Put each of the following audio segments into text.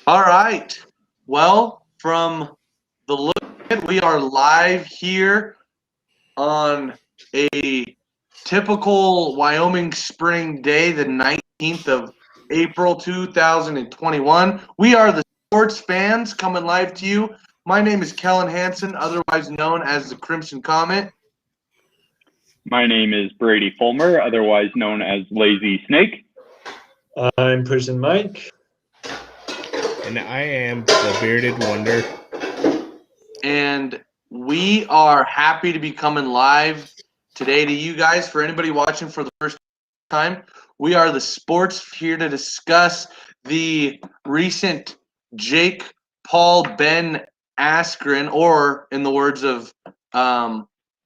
All right. Well, from the look at it, we are live here on a typical Wyoming spring day, the 19th of April 2021. We are the sports fans coming live to you. My name is Kellen Hansen, otherwise known as the Crimson Comet. My name is Brady Fulmer, otherwise known as Lazy Snake. I'm Prison Mike. And I am the Bearded Wonder. And we are happy to be coming live today to you guys. For anybody watching for the first time, we are the sports here to discuss the recent Jake Paul Ben Askren, or in the words of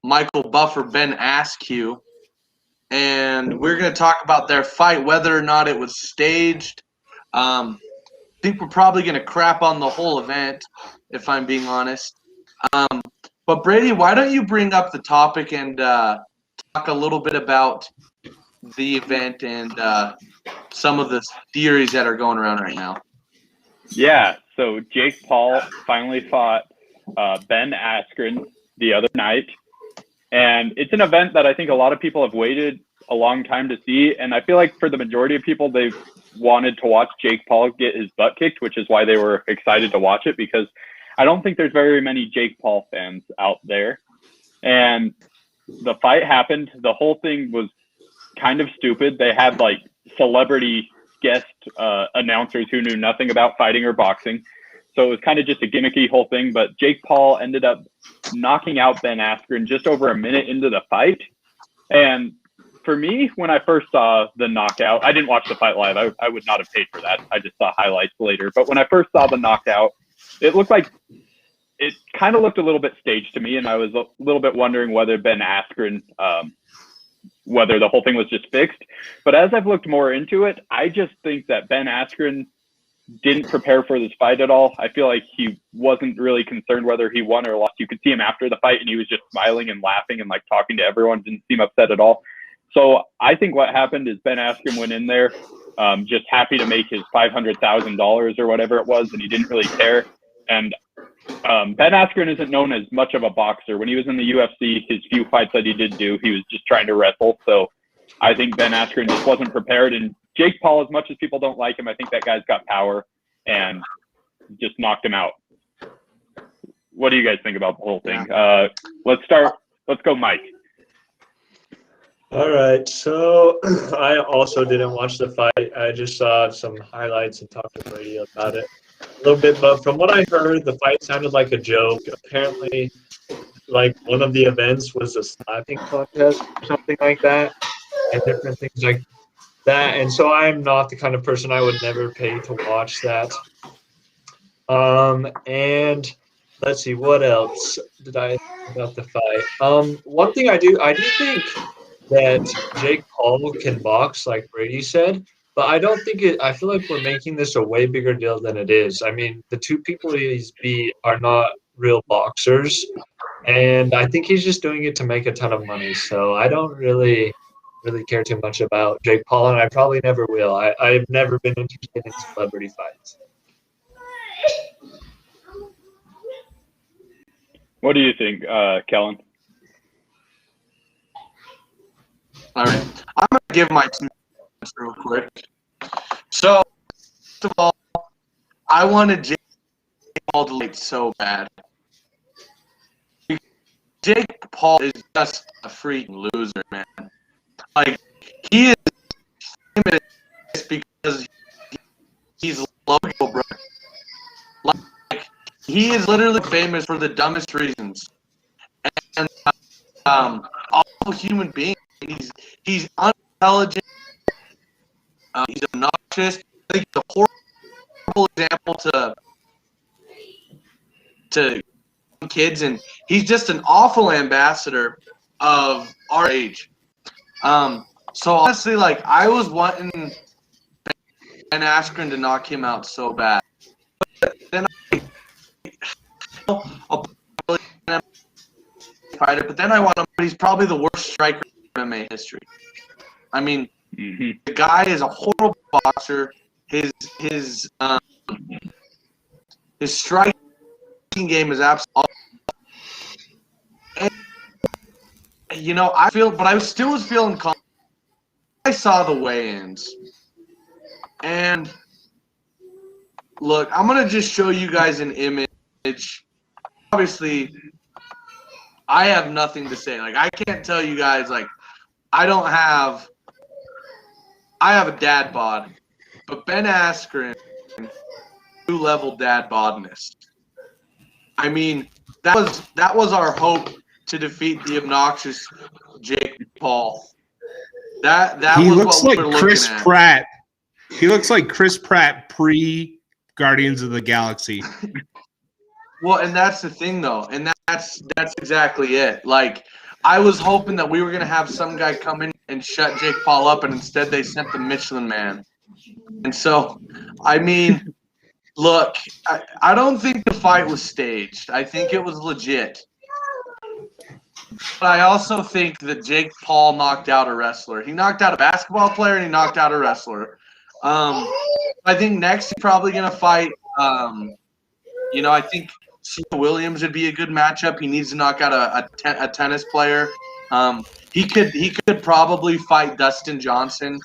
Michael Buffer, Ben Askew. And we're going to talk about their fight, whether or not it was staged. I think we're probably going to crap on the whole event, if I'm being honest. But Brady, why don't you bring up the topic and talk a little bit about the event and some of the theories that are going around right now? Yeah, so Jake Paul finally fought Ben Askren the other night. And it's an event that I think a lot of people have waited a long time to see. And I feel like for the majority of people, they've wanted to watch Jake Paul get his butt kicked, which is why they were excited to watch it, because I don't think there's very many Jake Paul fans out there. And the fight happened. The whole thing was kind of stupid. They had like celebrity guest announcers who knew nothing about fighting or boxing. So it was kind of just a gimmicky whole thing. But Jake Paul ended up knocking out Ben Askren just over a minute into the fight. And for me, when I first saw the knockout, I didn't watch the fight live. I would not have paid for that. I just saw highlights later. But when I first saw the knockout, it kind of looked a little bit staged to me. And I was a little bit wondering whether Ben Askren, whether the whole thing was just fixed. But as I've looked more into it, I just think that Ben Askren didn't prepare for this fight at all. I feel like he wasn't really concerned whether he won or lost. You could see him after the fight and he was just smiling and laughing and like talking to everyone, didn't seem upset at all. So I think what happened is Ben Askren went in there just happy to make his $500,000 or whatever it was, and he didn't really care. And Ben Askren isn't known as much of a boxer. When he was in the UFC, his few fights that he did do, he was just trying to wrestle. So I think Ben Askren just wasn't prepared. And Jake Paul, as much as people don't like him, I think that guy's got power and just knocked him out. What do you guys think about the whole thing? Let's go Mike. All right, so I also didn't watch the fight. I just saw some highlights and talked to Brady about it a little bit. But from what I heard, the fight sounded like a joke. Apparently, like one of the events was a slapping contest or something like that, and different things like that. And so I'm not the kind of person I would never pay to watch that. And let's see, what else did I think about the fight? One thing I do think that Jake Paul can box, like Brady said, but I don't think I feel like we're making this a way bigger deal than it is. I mean, the two people he's beat are not real boxers, and I think he's just doing it to make a ton of money. So I don't really care too much about Jake Paul, and I probably never will. I've never been interested in celebrity fights. What do you think, Kellen? All right. I'm going to give my 2 cents real quick. So, first of all, I wanted Jake Paul to lead so bad. Jake Paul is just a freaking loser, man. Like, he is famous because he's local, bro. Like, he is literally famous for the dumbest reasons. And all human beings. He's unintelligent. He's obnoxious. I think he's a horrible example to kids, and he's just an awful ambassador of our age. So honestly, like, I was wanting Ben Askren to knock him out so bad. But then I'll probably fight it, but then I want him. But he's probably the worst striker in MMA history. I mean, the guy is a horrible boxer. His His striking game is absolutely. You know, but I still was feeling confident. I saw the weigh-ins, and look, I'm gonna just show you guys an image. Obviously, I have nothing to say. Like, I can't tell you guys. Like, I have a dad bod, but Ben Askren, new-level dad bodness. I mean, that was our hope to defeat the obnoxious Jake Paul. That He was looks what like we're Chris looking at. Pratt. He looks like Chris Pratt pre Guardians of the Galaxy. Well, and that's the thing, though, and that's exactly it. Like, I was hoping that we were gonna have some guy come in and shut Jake Paul up, and instead they sent the Michelin Man. And so, I mean, look, I don't think the fight was staged. I think it was legit. But I also think that Jake Paul knocked out a wrestler. He knocked out a basketball player, and he knocked out a wrestler. I think next he's probably gonna fight. I think Serena Williams would be a good matchup. He needs to knock out a tennis player. He could probably fight Dustin Johnson,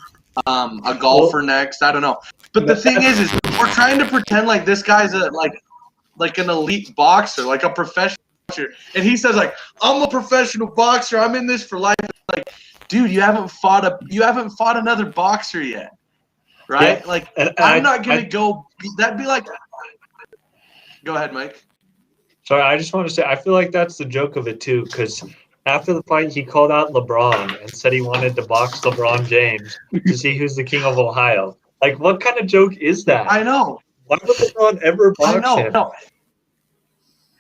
a golfer next. I don't know. But the thing is we're trying to pretend like this guy's like an elite boxer, like a professional boxer. And he says, like, I'm a professional boxer. I'm in this for life. Like, dude, you haven't fought another boxer yet. Right? Yeah, Like, and I'm not gonna go. That'd be like. Go ahead, Mike. Sorry, I just want to say I feel like that's the joke of it too, because after the fight he called out LeBron and said he wanted to box LeBron James to see who's the king of Ohio. Like, what kind of joke is that? I know. Why would LeBron ever box him?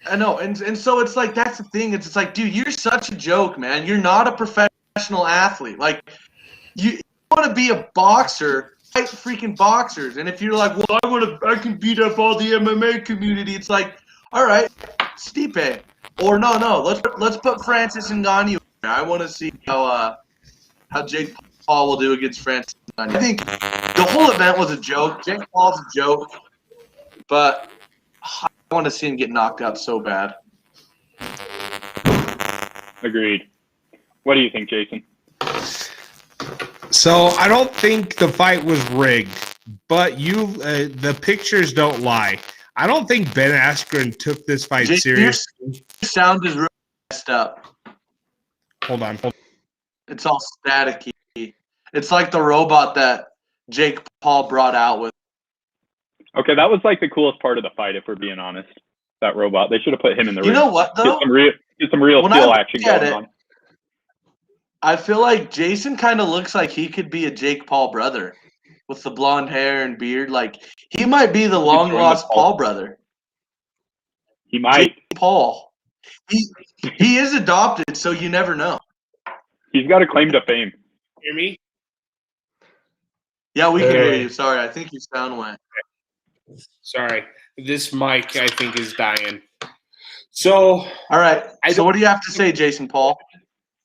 I know. And so it's like, that's the thing. It's like, dude, you're such a joke, man. You're not a professional athlete. Like, you want to be a boxer, fight freaking boxers. And if you're like, well, I can beat up all the MMA community, it's like, all right, Stipe. Or no, let's put Francis Ngannou. I want to see how Jake Paul will do against Francis Ngannou. I think the whole event was a joke. Jake Paul's a joke, but I want to see him get knocked out so bad. Agreed. What do you think, Jason? So I don't think the fight was rigged, but the pictures don't lie. I don't think Ben Askren took this fight seriously. Your sound is really messed up. Hold on. It's all staticky. It's like the robot that Jake Paul brought out with. Okay, that was like the coolest part of the fight, if we're being honest. That robot. They should have put him in the ring. You know what, though? Get some real skill action going on. I feel like Jason kind of looks like he could be a Jake Paul brother with the blonde hair and beard. Like, he might be the long-lost Paul brother. He might. Jake Paul. He is adopted, so you never know. He's got a claim to fame. Hear me? Yeah, we can hear you. Sorry, I think your sound went. Sorry. This mic, I think, is dying. So, all right. So what do you have to say, Jason Paul?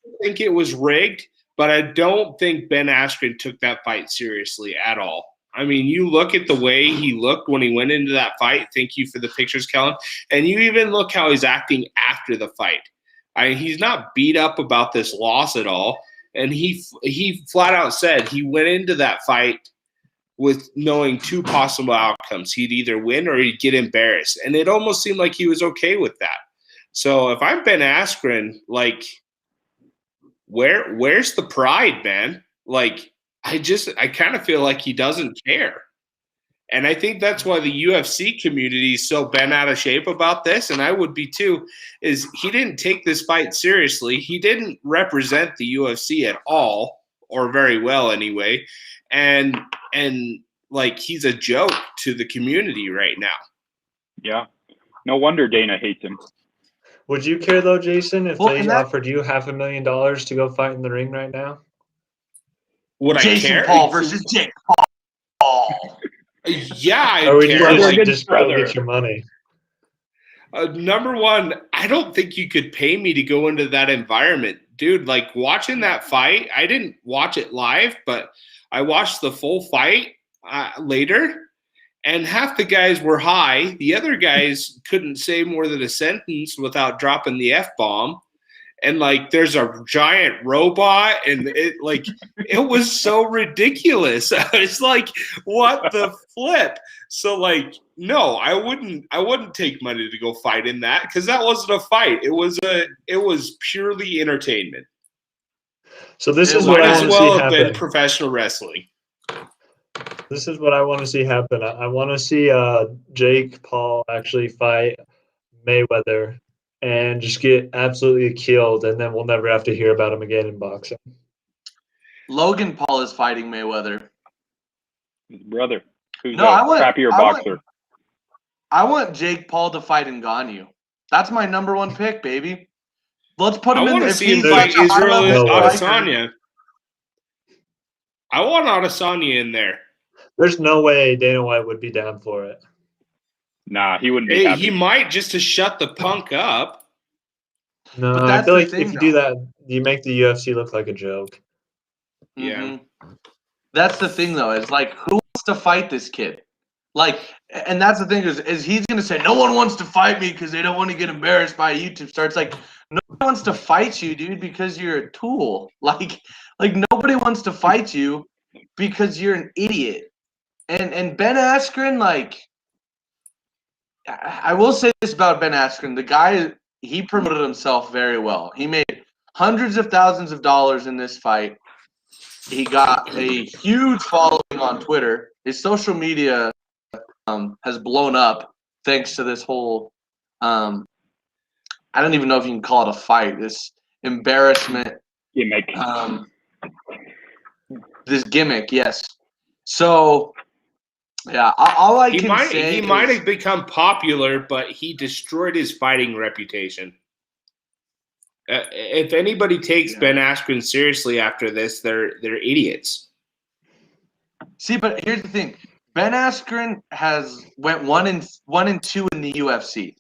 I think it was rigged, but I don't think Ben Askren took that fight seriously at all. I mean, you look at the way he looked when he went into that fight. Thank you for the pictures, Kellen. And you even look how he's acting after the fight. He's not beat up about this loss at all. And he flat out said he went into that fight with knowing two possible outcomes. He'd either win or he'd get embarrassed. And it almost seemed like he was okay with that. So if I'm Ben Askren, like, where's the pride, man? Like, I kind of feel like he doesn't care. And I think that's why the UFC community is so bent out of shape about this, and I would be too, is he didn't take this fight seriously. He didn't represent the UFC at all, or very well anyway. And like, he's a joke to the community right now. Yeah. No wonder Dana hates him. Would you care though, Jason, if they offered you $500,000 to go fight in the ring right now? Would I care? Jason Paul versus Jake Paul. Yeah, I or would care. you just go get your money? Number one, I don't think you could pay me to go into that environment. Dude, like, watching that fight, I didn't watch it live, but I watched the full fight later, and half the guys were high. The other guys couldn't say more than a sentence without dropping the F-bomb. And like, there's a giant robot, and it was so ridiculous. It's like, what the flip? So like, no, I wouldn't take money to go fight in that, because that wasn't a fight. It was purely entertainment. So this It is what might I as want to see well have been happen. professional wrestling. This is what I want to see happen. I want to see Jake Paul actually fight Mayweather and just get absolutely killed, and then we'll never have to hear about him again in boxing. Logan Paul is fighting Mayweather. His brother, who's No, a crappier boxer. I want Jake Paul to fight Ngannou. That's my number one pick, baby. Let's put him I in. want to If see him he's fight like a Israel high-level fighter- Adesanya. I want Adesanya in there. There's no way Dana White would be down for it. Nah, he wouldn't be happy. He might, just to shut the punk up. No, But I that's feel the like thing, if you do that, you make the UFC look like a joke. Yeah. Mhm. That's the thing, though. Is like, who wants to fight this kid? Like, and that's the thing is he's gonna say no one wants to fight me because they don't want to get embarrassed by a YouTube star. It's like no one wants to fight you, dude, because you're a tool. Like nobody wants to fight you because you're an idiot. And Ben Askren, like, I will say this about Ben Askren: the guy, he promoted himself very well. He made hundreds of thousands of dollars in this fight. He got a huge following on Twitter. His social media has blown up thanks to this whole I don't even know if you can call it a fight. This embarrassment Gimmick. This gimmick, yes. So yeah, all I He can might say have become popular, but he destroyed his fighting reputation. If anybody takes Ben Askren seriously after this, they're idiots. See, but here's the thing: Ben Askren has went 1-2 in the UFC.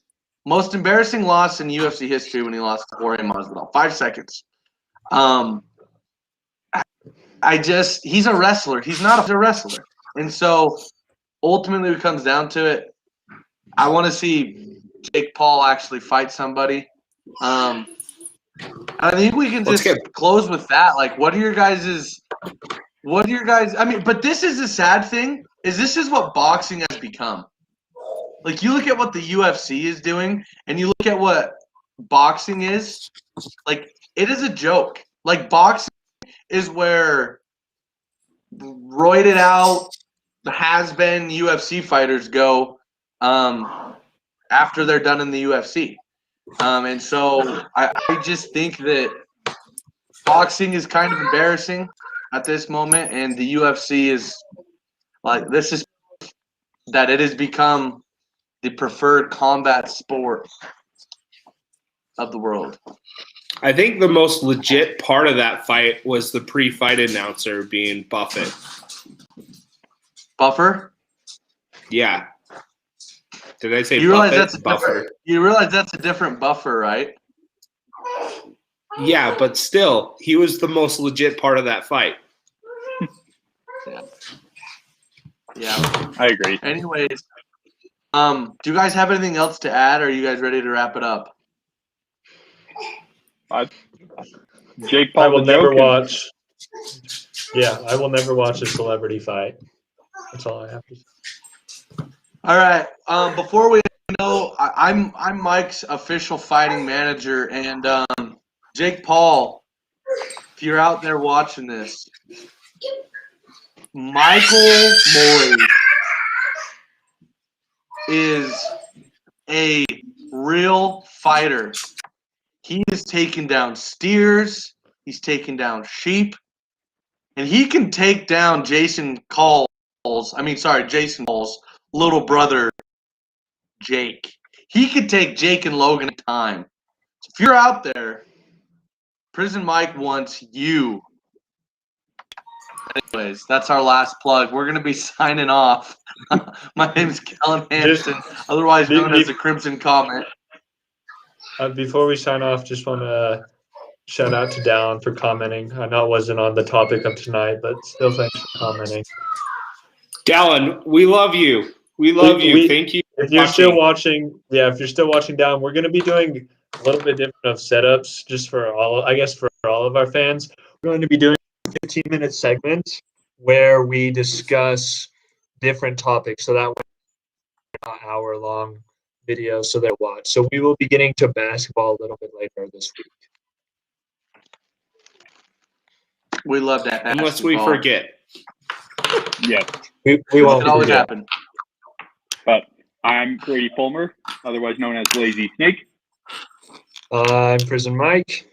Most embarrassing loss in UFC history when he lost to Jorge Masvidal. 5 seconds. He's a wrestler. He's not a wrestler, and so ultimately, it comes down to it. I want to see Jake Paul actually fight somebody. I think we can just close with that. Like, what are your guys'? I mean, but this is the sad thing, is this is what boxing has become. Like, you look at what the UFC is doing, and you look at what boxing is, like, it is a joke. Like, boxing is where roided out, has-been UFC fighters go after they're done in the UFC. And so I just think that boxing is kind of embarrassing at this moment, and the UFC is like, this is that it has become the preferred combat sport of the world. I think the most legit part of that fight was the pre-fight announcer being Buffett. Buffer? Yeah. Did I say You realize Buffett? that's a Buffer. You realize that's a different Buffer, right? Yeah, but still, he was the most legit part of that fight. Yeah. I agree. Anyways, do you guys have anything else to add, or are you guys ready to wrap it up? Jake Paul. I will never watch. Yeah, I will never watch a celebrity fight. That's all I have to say. All right. Before we know, I'm Mike's official fighting manager, and Jake Paul, if you're out there watching this, Michael Moy is a real fighter. He has taken down steers. He's taken down sheep. And he can take down Jason Paul's little brother, Jake. He could take Jake and Logan at a time. So if you're out there, Prison Mike wants you. Anyways, that's our last plug. We're going to be signing off. My name is Kellen Hansen, otherwise known as the Crimson Comet. Before we sign off, just want to shout out to Dallin for commenting. I know it wasn't on the topic of tonight, but still thanks for commenting. Dallin, we love you. We love you. We- Thank you. If you're still watching, if you're still watching down, we're going to be doing a little bit different of setups just for all, I guess, for all of our fans. We're going to be doing a 15-minute segment where we discuss different topics. So that way, an hour-long video so they watch. So we will be getting to basketball a little bit later this week. We love that. Unless we basketball. forget. Yes. We It won't can always forget. happen. But I'm Grady Fulmer, otherwise known as Lazy Snake. I'm Prison Mike.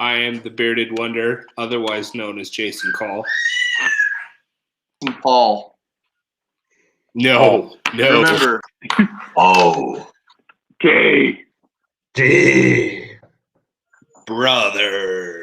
I am the Bearded Wonder, otherwise known as Jason Call. And Paul. No. Remember. Oh. Okay. D. Brother.